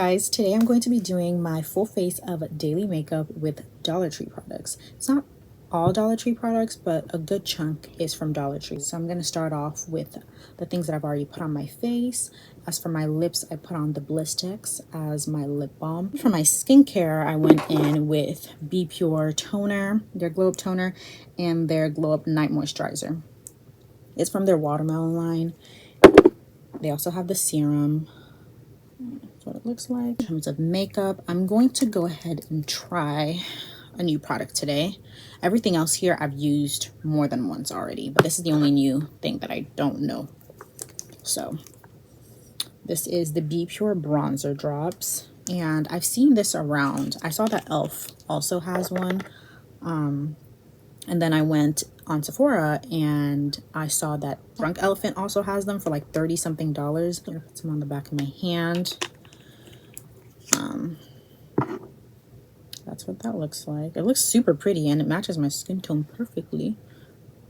guys, today I'm going to be doing my full face of daily makeup with Dollar Tree products. It's not all Dollar Tree products, but a good chunk is from Dollar Tree. So I'm going to start off with the things that I've already put on my face. As for my lips, I put on the Blistex as my lip balm. For my skincare, I went in with Be Pure toner, their Glow Up toner, and their Glow Up Night Moisturizer. It's from their watermelon line. They also have the serum. That's what it looks like. In terms of makeup, I'm going to go ahead and try a new product today. Everything else here I've used more than once already, but this is the only new thing that I don't know. So this is the Be Pure bronzer drops, and I've seen this around. I saw that elf also has one, and then I went on Sephora and I saw that Drunk Elephant also has them for like $30 something. I'm gonna put some on the back of my hand. That's what that looks like. It looks super pretty and it matches my skin tone perfectly.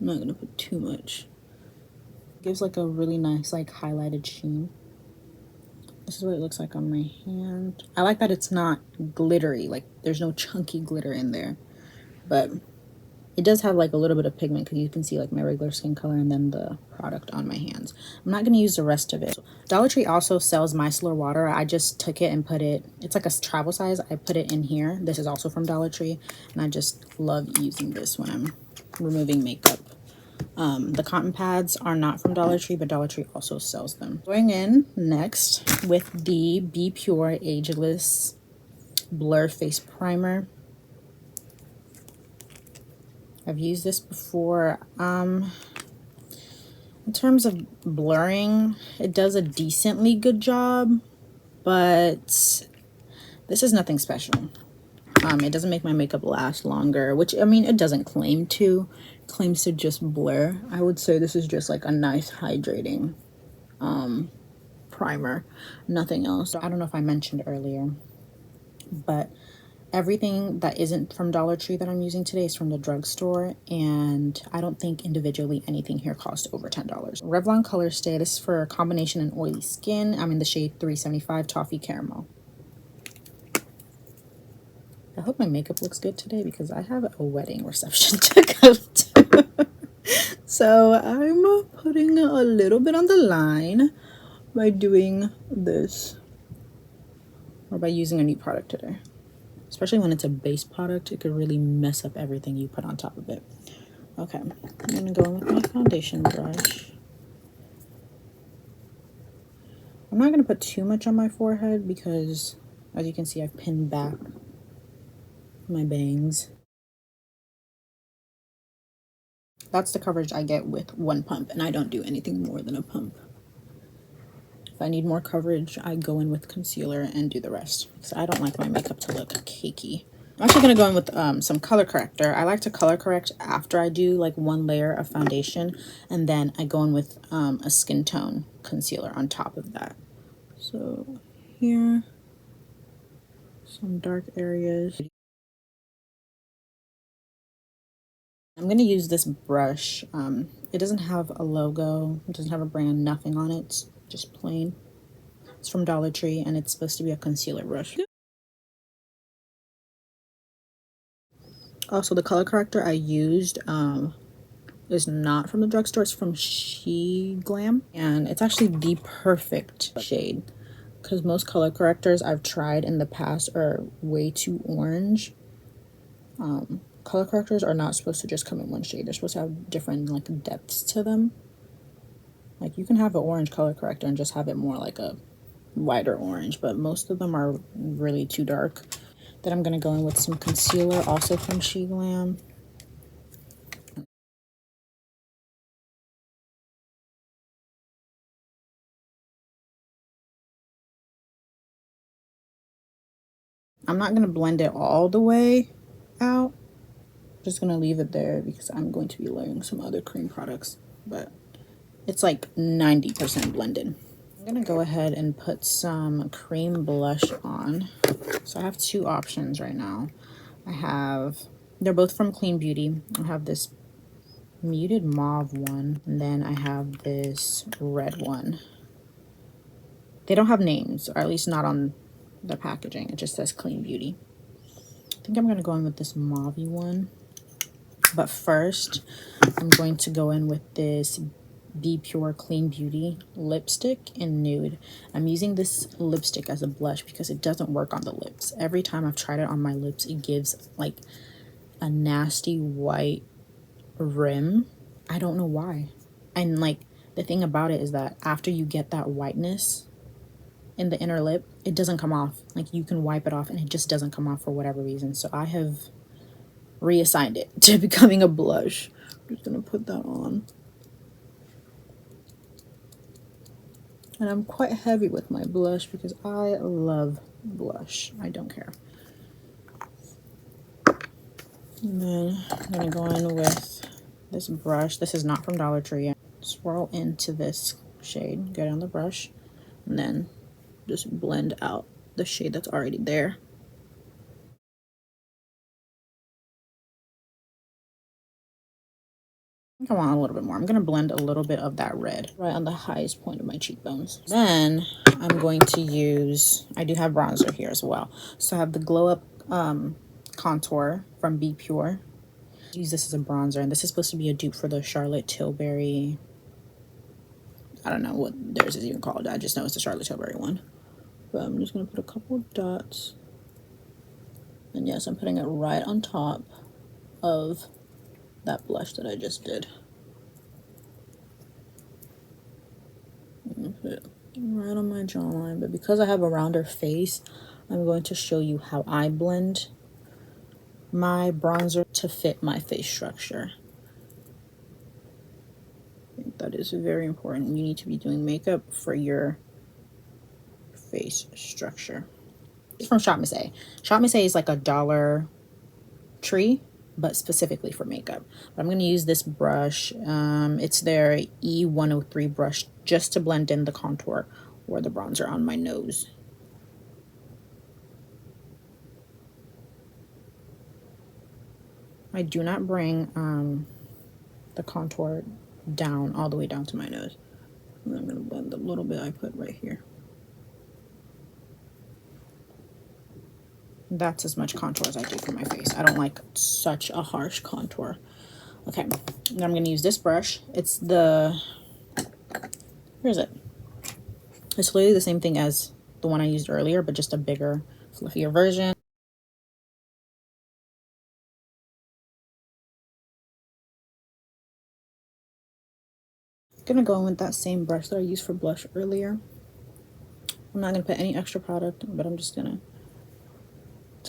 I'm not gonna put too much. It gives like a really nice like highlighted sheen. This is what it looks like on my hand. I like that it's not glittery, like there's no chunky glitter in there, but it does have like a little bit of pigment because you can see like my regular skin color and then the product on my hands. I'm not going to use the rest of it. Dollar Tree also sells micellar water. I just took it and put it, it's like a travel size. I put it in here. This is also from Dollar Tree, and I just love using this when I'm removing makeup. The cotton pads are not from Dollar Tree, but Dollar Tree also sells them. Going in next with the Be Pure Ageless Blur Face Primer. I've used this before. In terms of blurring, it does a decently good job, but this is nothing special. It doesn't make my makeup last longer, which, I mean, it doesn't claim to. It claims to just blur. I would say this is just like a nice hydrating primer, nothing else. I don't know if I mentioned earlier, but everything that isn't from Dollar Tree that I'm using today is from the drugstore, and I don't think individually anything here costs over $10. Revlon Color Stay. This is for combination and oily skin. I'm in the shade 375 Toffee Caramel. I hope my makeup looks good today because I have a wedding reception to go to. So I'm putting a little bit on the line by doing this, or by using a new product today. Especially when it's a base product, it could really mess up everything you put on top of it. Okay, I'm gonna go in with my foundation brush. I'm not gonna put too much on my forehead because, as you can see, I've pinned back my bangs. That's the coverage I get with one pump, and I don't do anything more than a pump. If I need more coverage, I go in with concealer and do the rest because I don't like my makeup to look cakey. I'm actually going to go in with some color corrector. I like to color correct after I do like one layer of foundation, and then I go in with a skin tone concealer on top of that. So here, some dark areas. I'm going to use this brush. It doesn't have a logo, it doesn't have a brand, nothing on it. It's just plain. It's from Dollar Tree, and it's supposed to be a concealer brush. Also, the color corrector I used is not from the drugstore. It's from She Glam, and it's actually the perfect shade because most color correctors I've tried in the past are way too orange. Color correctors are not supposed to just come in one shade. They're supposed to have different like depths to them. Like you can have an orange color corrector and just have it more like a lighter orange, but most of them are really too dark. Then I'm going to go in with some concealer, also from She Glam. I'm not going to blend it all the way out. I'm just going to leave it there because I'm going to be layering some other cream products, but it's like 90% blended. I'm going to go ahead and put some cream blush on. So I have two options right now. They're both from Clean Beauty. I have this muted mauve one, and then I have this red one. They don't have names, or at least not on the packaging. It just says Clean Beauty. I think I'm going to go in with this mauve one. But first, I'm going to go in with this Be Pure Clean Beauty lipstick in Nude. I'm using this lipstick as a blush because it doesn't work on the lips. Every time I've tried it on my lips, it gives like a nasty white rim. I don't know why. And like the thing about it is that after you get that whiteness in the inner lip, it doesn't come off. Like you can wipe it off and it just doesn't come off for whatever reason. So I have reassigned it to becoming a blush. I'm just gonna put that on. And I'm quite heavy with my blush because I love blush. I don't care. And then I'm gonna go in with this brush. This is not from Dollar Tree. Swirl into this shade, go down the brush, and then just blend out the shade that's already there. I think I want a little bit more. I'm going to blend a little bit of that red right on the highest point of my cheekbones. Then I'm going to use, I do have bronzer here as well. So I have the Glow Up contour from Be Pure. Use this as a bronzer, and this is supposed to be a dupe for the Charlotte Tilbury. I don't know what theirs is even called. I just know it's the Charlotte Tilbury one. But I'm just going to put a couple of dots. And yes, I'm putting it right on top of that blush that I just did. Put it right on my jawline, but because I have a rounder face, I'm going to show you how I blend my bronzer to fit my face structure. I think that is very important. You need to be doing makeup for your face structure. It's from Shop Miss A. Shop Miss A is like a Dollar Tree, but specifically for makeup. But I'm going to use this brush. It's their E103 brush just to blend in the contour or the bronzer on my nose. I do not bring the contour down all the way down to my nose. And I'm going to blend the little bit I put right here. That's as much contour as I do for my face. I don't like such a harsh contour. Okay, now I'm going to use this brush. It's the, where is it? It's literally the same thing as the one I used earlier, but just a bigger, fluffier version. I'm going to go in with that same brush that I used for blush earlier. I'm not going to put any extra product, but I'm just going to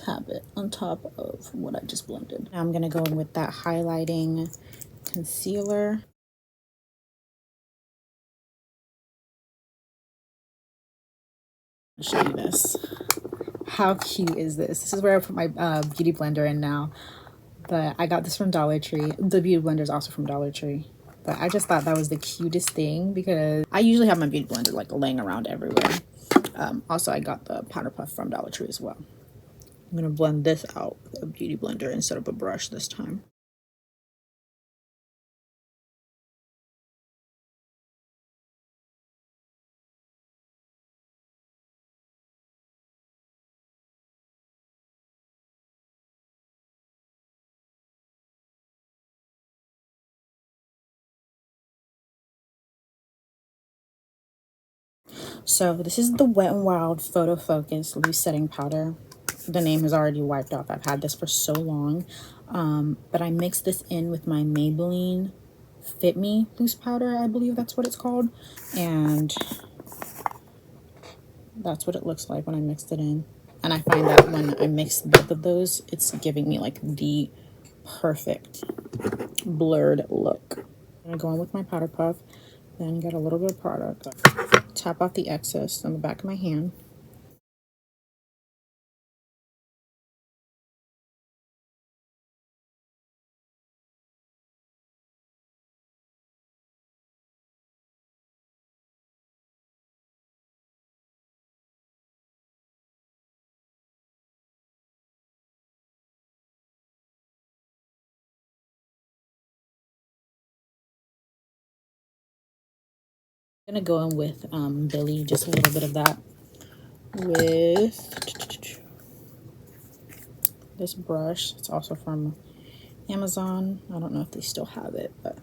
tap it on top of what I just blended. Now I'm going to go in with that highlighting concealer. I'll show you this. How cute is this? This is where I put my beauty blender in now. But I got this from Dollar Tree. The beauty blender is also from Dollar Tree. But I just thought that was the cutest thing because I usually have my beauty blender like laying around everywhere. Also, I got the powder puff from Dollar Tree as well. I'm going to blend this out with a beauty blender instead of a brush this time. So this is the Wet n Wild Photo Focus Loose Setting Powder. The name has already wiped off. I've had this for so long. But I mixed this in with my Maybelline Fit Me loose powder, I believe that's what it's called. And that's what it looks like when I mixed it in. And I find that when I mix both of those, it's giving me like the perfect blurred look. I'm gonna go in with my powder puff, then get a little bit of product. Tap off the excess on the back of my hand. I'm gonna go in with Billy, just a little bit of that with this brush. It's also from Amazon. I don't know if they still have it, but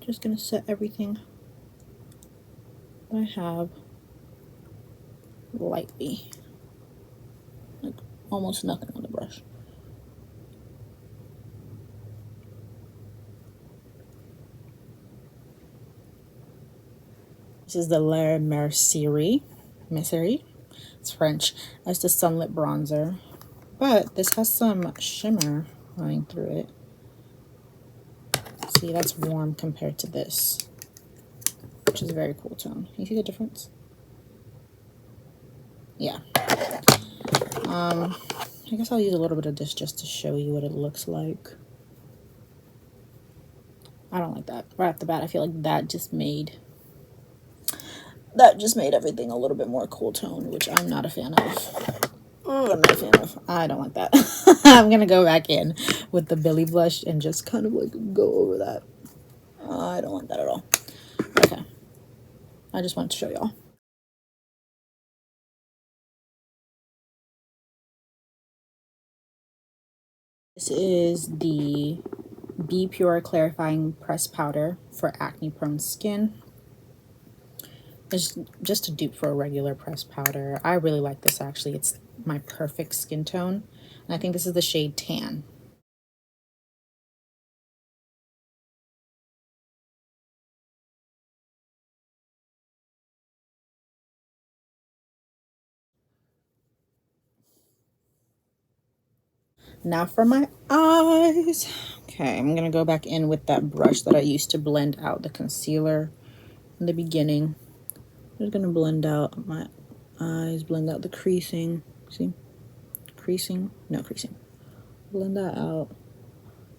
just gonna set everything that I have lightly, like almost nothing on the brush. This is the La Mercerie. It's French. It's the Sunlit Bronzer, but this has some shimmer running through it. See, that's warm compared to this, which is a very cool tone. Can you see the difference? Yeah. I guess I'll use a little bit of this just to show you what it looks like. I don't like that. Right off the bat, I feel like that just made everything a little bit more cool tone, which I'm not a fan of. Oh, I'm not a fan of. I don't like that. I'm gonna go back in with the Billy blush and just kind of like go over that. I don't like that at all. Okay. I just wanted to show y'all. This is the Be Pure Clarifying Pressed Powder for acne prone skin. It's just a dupe for a regular pressed powder. I really like this actually. It's my perfect skin tone. And I think this is the shade Tan. Now for my eyes. Okay, I'm gonna go back in with that brush that I used to blend out the concealer in the beginning. I'm just gonna blend out my eyes, blend out the creasing. See? Creasing? No creasing. Blend that out.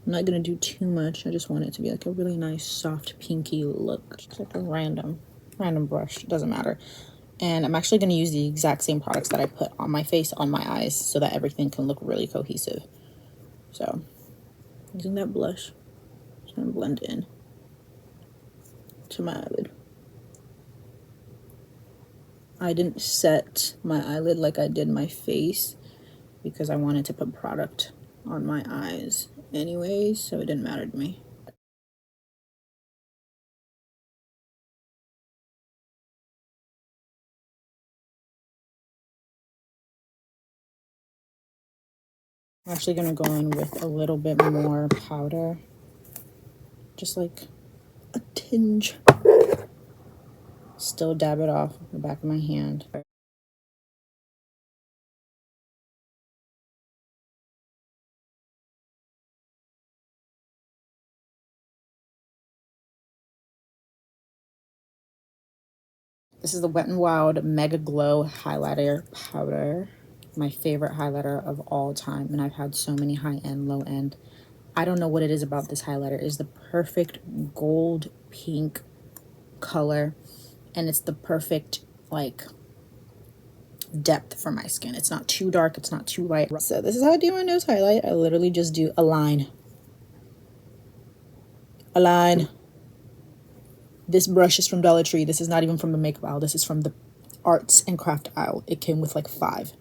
I'm not gonna do too much. I just want it to be like a really nice soft pinky look. Just like a random brush. It doesn't matter. And I'm actually gonna use the exact same products that I put on my face on my eyes so that everything can look really cohesive. So using that blush, just gonna blend in to my eyelid. I didn't set my eyelid like I did my face because I wanted to put product on my eyes anyways, so it didn't matter to me. I'm actually gonna go in with a little bit more powder, just like a tinge. Still dab it off the back of my hand. This is the Wet n Wild Mega Glow Highlighter Powder. My favorite highlighter of all time, and I've had so many high-end, low-end. I don't know what it is about this highlighter. It is the perfect gold pink color, and it's the perfect like depth for my skin. It's not too dark, it's not too light. So this is how I do my nose highlight. I literally just do a line. A line. This brush is from Dollar Tree. This is not even from the makeup aisle. This is from the arts and craft aisle. It came with like 5.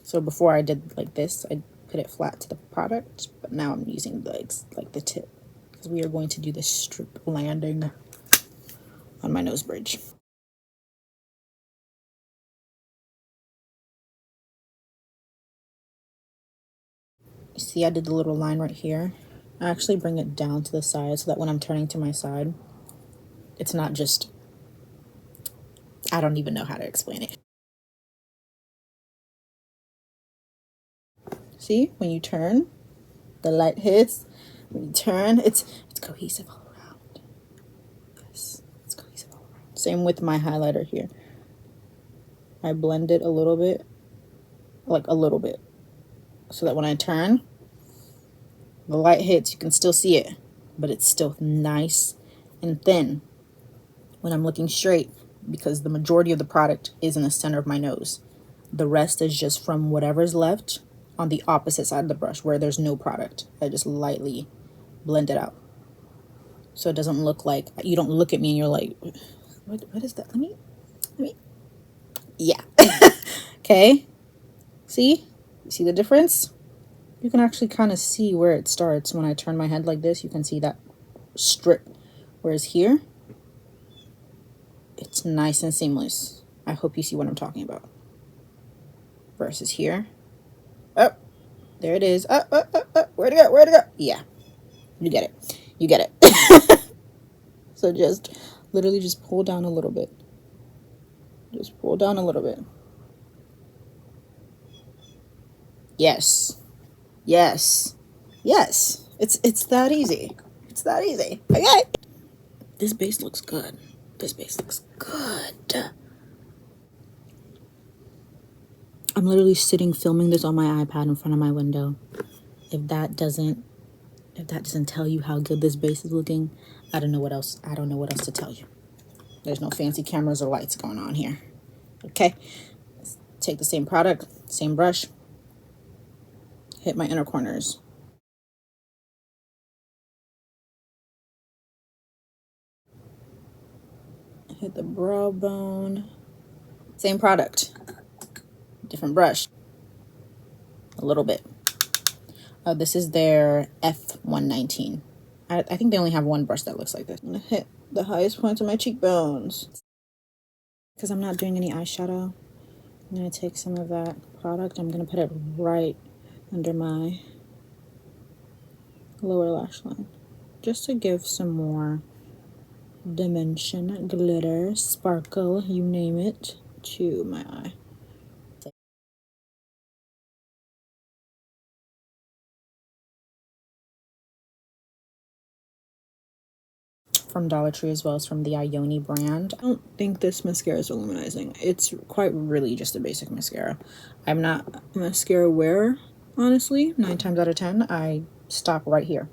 So before I did like this, I put it flat to the product, but now I'm using like the tip because we are going to do the strip landing on my nose bridge. You see I did the little line right here. I actually bring it down to the side so that when I'm turning to my side, it's not just, I don't even know how to explain it. See, when you turn, the light hits. When you turn, it's cohesive all around. Yes, it's cohesive all around. Same with my highlighter here. I blend it a little bit, like a little bit, so that when I turn, the light hits, you can still see it, but it's still nice and thin when I'm looking straight, because the majority of the product is in the center of my nose. The rest is just from whatever's left on the opposite side of the brush where there's no product. I just lightly blend it out. So it doesn't look like, you don't look at me and you're like, what is that? Let me, yeah. Okay, see? You see the difference? You can actually kind of see where it starts. When I turn my head like this, you can see that strip. Whereas here, it's nice and seamless. I hope you see what I'm talking about. Versus here. Oh, there it is. Where'd it go? Where'd it go? Yeah, you get it. You get it. So just literally just pull down a little bit. Just pull down a little bit. Yes. Yes. Yes. It's that easy. It's that easy. Okay. This base looks good. This base looks good. I'm literally sitting filming this on my iPad in front of my window. If that doesn't tell you how good this base is looking, I don't know what else to tell you. There's no fancy cameras or lights going on here. Okay. Let's take the same product, same brush. Hit my inner corners. Hit the brow bone. Same product, different brush. A little bit. This is their F119. I think they only have one brush that looks like this. I'm gonna hit the highest points of my cheekbones. Because I'm not doing any eyeshadow, I'm gonna take some of that product. I'm gonna put it right under my lower lash line, just to give some more dimension, glitter, sparkle, you name it, to my eye. From Dollar Tree as well as from the Ione brand. I don't think this mascara is illuminizing. It's quite really just a basic mascara. I'm not a mascara wearer, honestly. 9 times out of 10, I stop right here.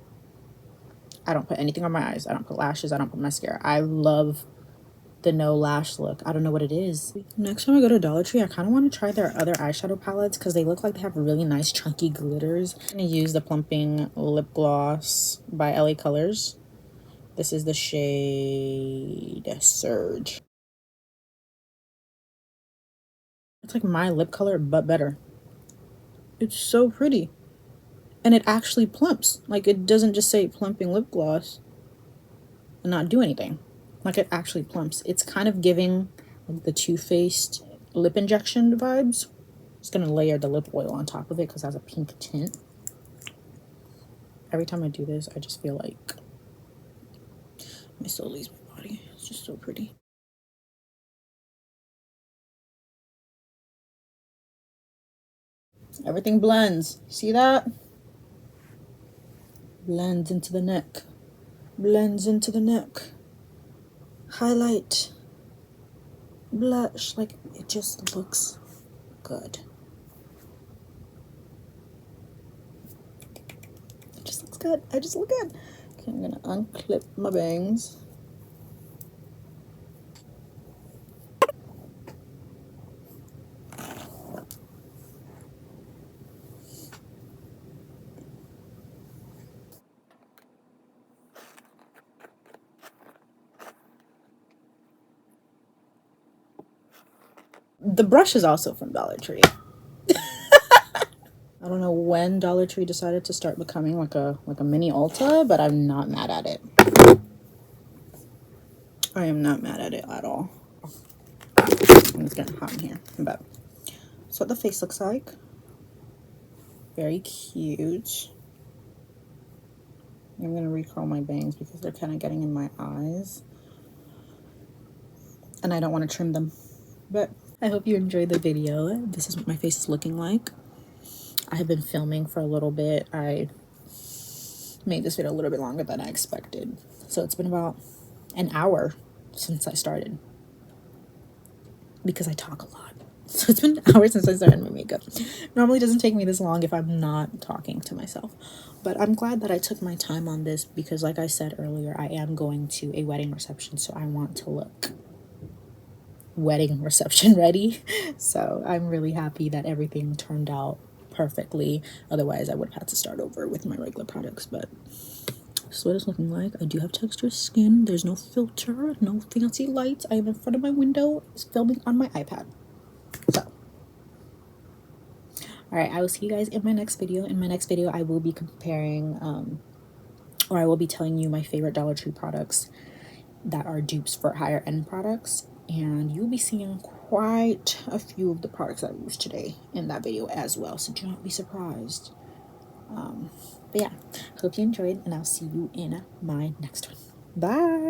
I don't put anything on my eyes. I don't put lashes. I don't put mascara. I love the no lash look. I don't know what it is. Next time I go to Dollar Tree, I kind of want to try their other eyeshadow palettes because they look like they have really nice chunky glitters. I'm going to use the Plumping Lip Gloss by LA Colors. This is the shade Surge. It's like my lip color, but better. It's so pretty. And it actually plumps. Like, it doesn't just say plumping lip gloss and not do anything. Like, it actually plumps. It's kind of giving like the Too Faced lip injection vibes. Just gonna layer the lip oil on top of it because it has a pink tint. Every time I do this, I just feel like my soul leaves my body. It's just so pretty. Everything blends. See that? Blends into the neck. Blends into the neck. Highlight. Blush. Like, it just looks good. It just looks good. I just look good. Okay, I'm gonna unclip my bangs. The brush is also from Dollar Tree. I don't know when Dollar Tree decided to start becoming like a mini Ulta, but I'm not mad at it. I am not mad at it at all. It's getting hot in here. But that's what the face looks like. Very cute. I'm gonna recurl my bangs because they're kind of getting in my eyes. And I don't want to trim them. But I hope you enjoyed the video. This is what my face is looking like. I have been filming for a little bit. I made this video a little bit longer than I expected. So it's been about an hour since I started. Because I talk a lot. So it's been an hour since I started my makeup. Normally it doesn't take me this long if I'm not talking to myself. But I'm glad that I took my time on this because like I said earlier, I am going to a wedding reception. So I want to look wedding reception ready. So I'm really happy that everything turned out perfectly. Otherwise I would have had to start over with my regular products. But this is what it's looking like. I do have textured skin. There's no filter, no fancy lights. I am in front of my window, filming on my iPad. So All right, I will see you guys in my next video. In my next video, I will be comparing, or I will be telling you my favorite Dollar Tree products that are dupes for higher end products. And you'll be seeing quite a few of the products I used today in that video as well. So do not be surprised. But yeah, hope you enjoyed, and I'll see you in my next one. Bye.